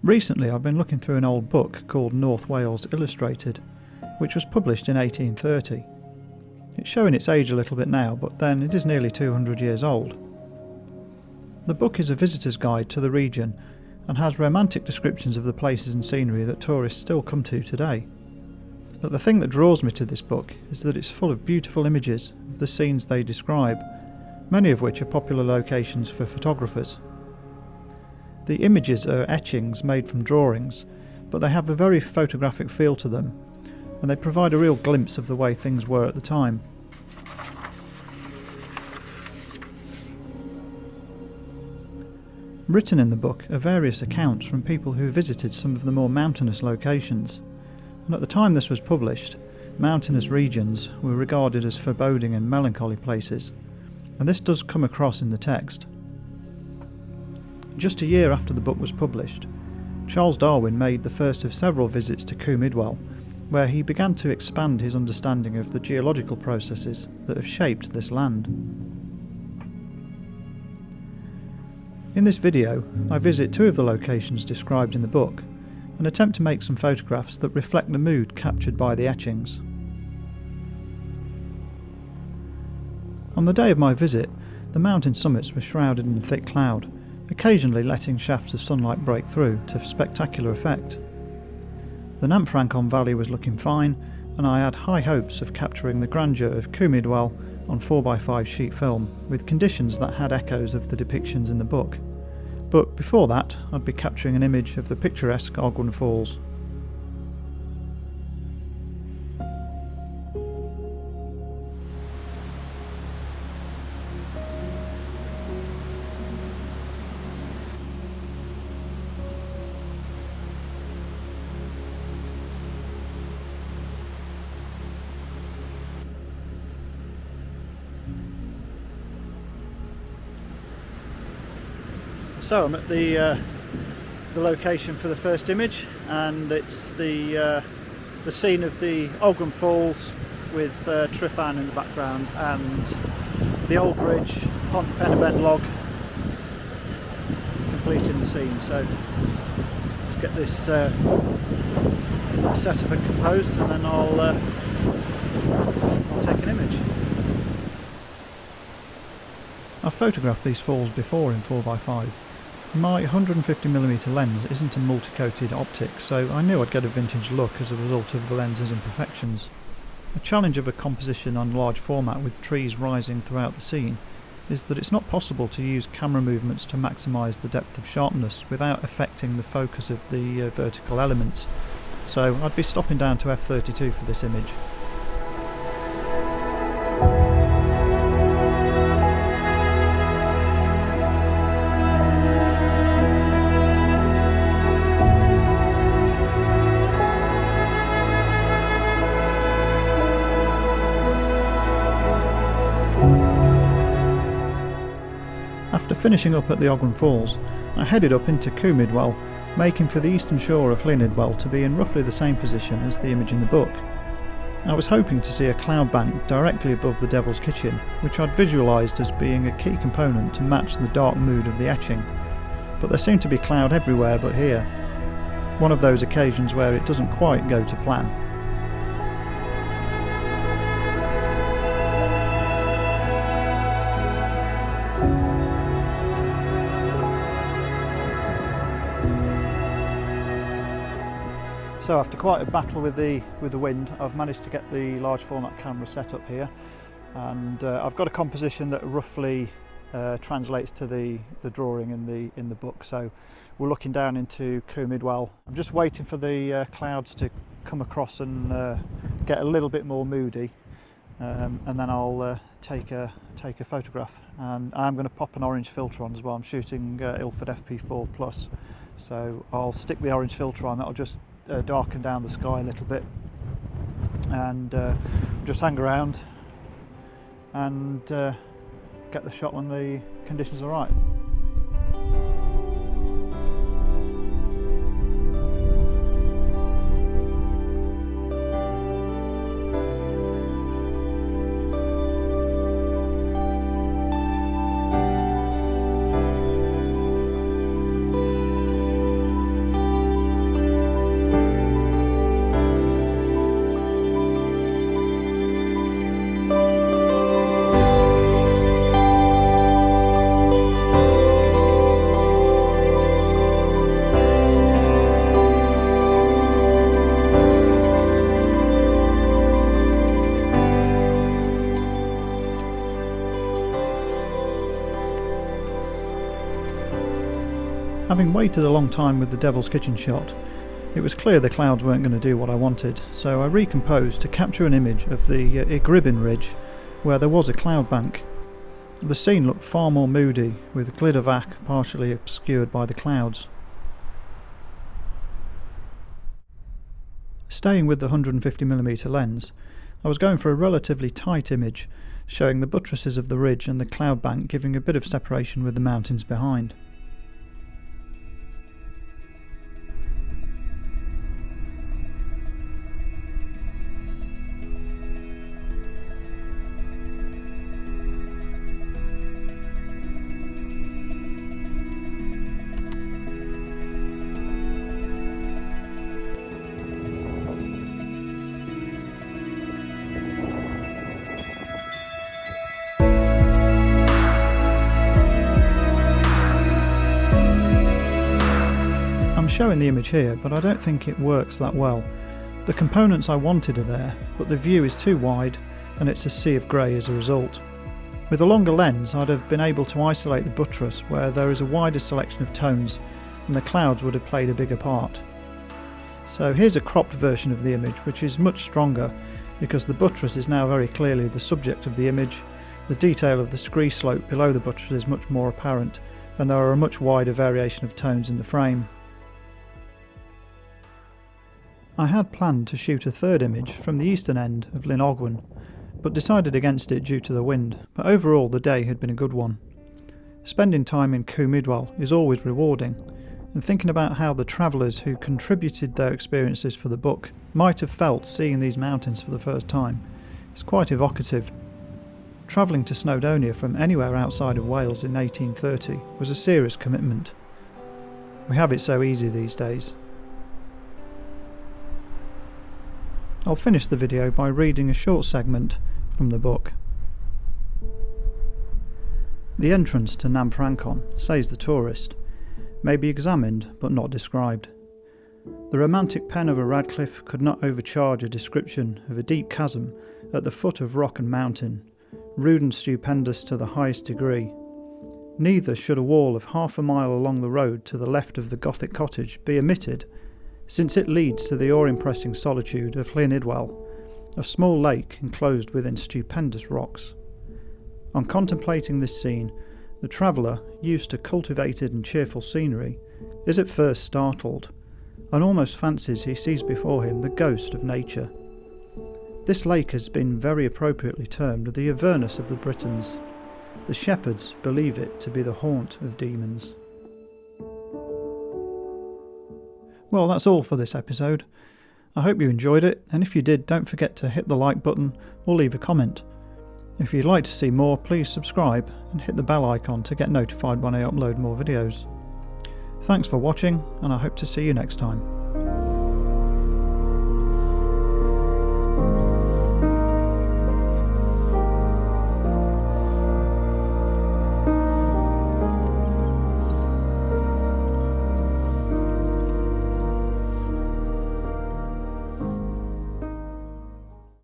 Recently I've been looking through an old book called North Wales Illustrated, which was published in 1830. It's showing its age a little bit now, but then it is nearly 200 years old. The book is a visitor's guide to the region and has romantic descriptions of the places and scenery that tourists still come to today. But the thing that draws me to this book is that it's full of beautiful images of the scenes they describe, many of which are popular locations for photographers. The images are etchings made from drawings, but they have a very photographic feel to them, and they provide a real glimpse of the way things were at the time. Written in the book are various accounts from people who visited some of the more mountainous locations, and at the time this was published, mountainous regions were regarded as foreboding and melancholy places, and this does come across in the text. Just a year after the book was published, Charles Darwin made the first of several visits to Llyn Idwal, where he began to expand his understanding of the geological processes that have shaped this land. In this video, I visit two of the locations described in the book and attempt to make some photographs that reflect the mood captured by the etchings. On the day of my visit, the mountain summits were shrouded in thick cloud, occasionally letting shafts of sunlight break through to spectacular effect. The Namfrancon Valley was looking fine, and I had high hopes of capturing the grandeur of Llyn Idwal on 4x5 sheet film, with conditions that had echoes of the depictions in the book. But before that, I'd be capturing an image of the picturesque Ogwen Falls. So I'm at the location for the first image, and it's the scene of the Ogwen Falls with Tryfan in the background and the old bridge, Pont Penabend log completing the scene. So let's get this set up and composed, and then I'll take an image. I've photographed these falls before in 4x5. My 150mm lens isn't a multi-coated optic, so I knew I'd get a vintage look as a result of the lens's imperfections. The challenge of a composition on large format with trees rising throughout the scene is that it's not possible to use camera movements to maximise the depth of sharpness without affecting the focus of the vertical elements, so I'd be stopping down to f32 for this image. After finishing up at the Ogwen Falls, I headed up into Llyn Idwal, making for the eastern shore of Llyn Idwal to be in roughly the same position as the image in the book. I was hoping to see a cloud bank directly above the Devil's Kitchen, which I'd visualised as being a key component to match the dark mood of the etching, but there seemed to be cloud everywhere but here. One of those occasions where it doesn't quite go to plan. So after quite a battle with the wind, I've managed to get the large format camera set up here, and I've got a composition that roughly translates to the drawing in the book. So we're looking down into Llyn Idwal. I'm just waiting for the clouds to come across and get a little bit more moody, and then I'll take a photograph. And I'm going to pop an orange filter on as well. I'm shooting Ilford FP4 Plus, so I'll stick the orange filter on. That'll just darken down the sky a little bit, and just hang around and get the shot when the conditions are right. Having waited a long time with the Devil's Kitchen shot, it was clear the clouds weren't going to do what I wanted, so I recomposed to capture an image of the Llyn ridge where there was a cloud bank. The scene looked far more moody, with Llyn Idwal partially obscured by the clouds. Staying with the 150mm lens, I was going for a relatively tight image, showing the buttresses of the ridge and the cloud bank giving a bit of separation with the mountains behind. I'm showing the image here, but I don't think it works that well. The components I wanted are there, but the view is too wide and it's a sea of grey as a result. With a longer lens, I'd have been able to isolate the buttress where there is a wider selection of tones and the clouds would have played a bigger part. So here's a cropped version of the image, which is much stronger because the buttress is now very clearly the subject of the image. The detail of the scree slope below the buttress is much more apparent, and there are a much wider variation of tones in the frame. I had planned to shoot a third image from the eastern end of Llyn Ogwen, but decided against it due to the wind, but overall the day had been a good one. Spending time in Llyn Idwal is always rewarding, and thinking about how the travellers who contributed their experiences for the book might have felt seeing these mountains for the first time is quite evocative. Travelling to Snowdonia from anywhere outside of Wales in 1830 was a serious commitment. We have it so easy these days. I'll finish the video by reading a short segment from the book. The entrance to Nam Francon, says the tourist, may be examined but not described. The romantic pen of a Radcliffe could not overcharge a description of a deep chasm at the foot of rock and mountain, rude and stupendous to the highest degree. Neither should a wall of half a mile along the road to the left of the Gothic cottage be omitted, since it leads to the awe-impressing solitude of Llyn Idwal, a small lake enclosed within stupendous rocks. On contemplating this scene, the traveller, used to cultivated and cheerful scenery, is at first startled, and almost fancies he sees before him the ghost of nature. This lake has been very appropriately termed the Avernus of the Britons. The shepherds believe it to be the haunt of demons. Well, that's all for this episode. I hope you enjoyed it, and if you did, don't forget to hit the like button or leave a comment. If you'd like to see more, please subscribe and hit the bell icon to get notified when I upload more videos. Thanks for watching, and I hope to see you next time.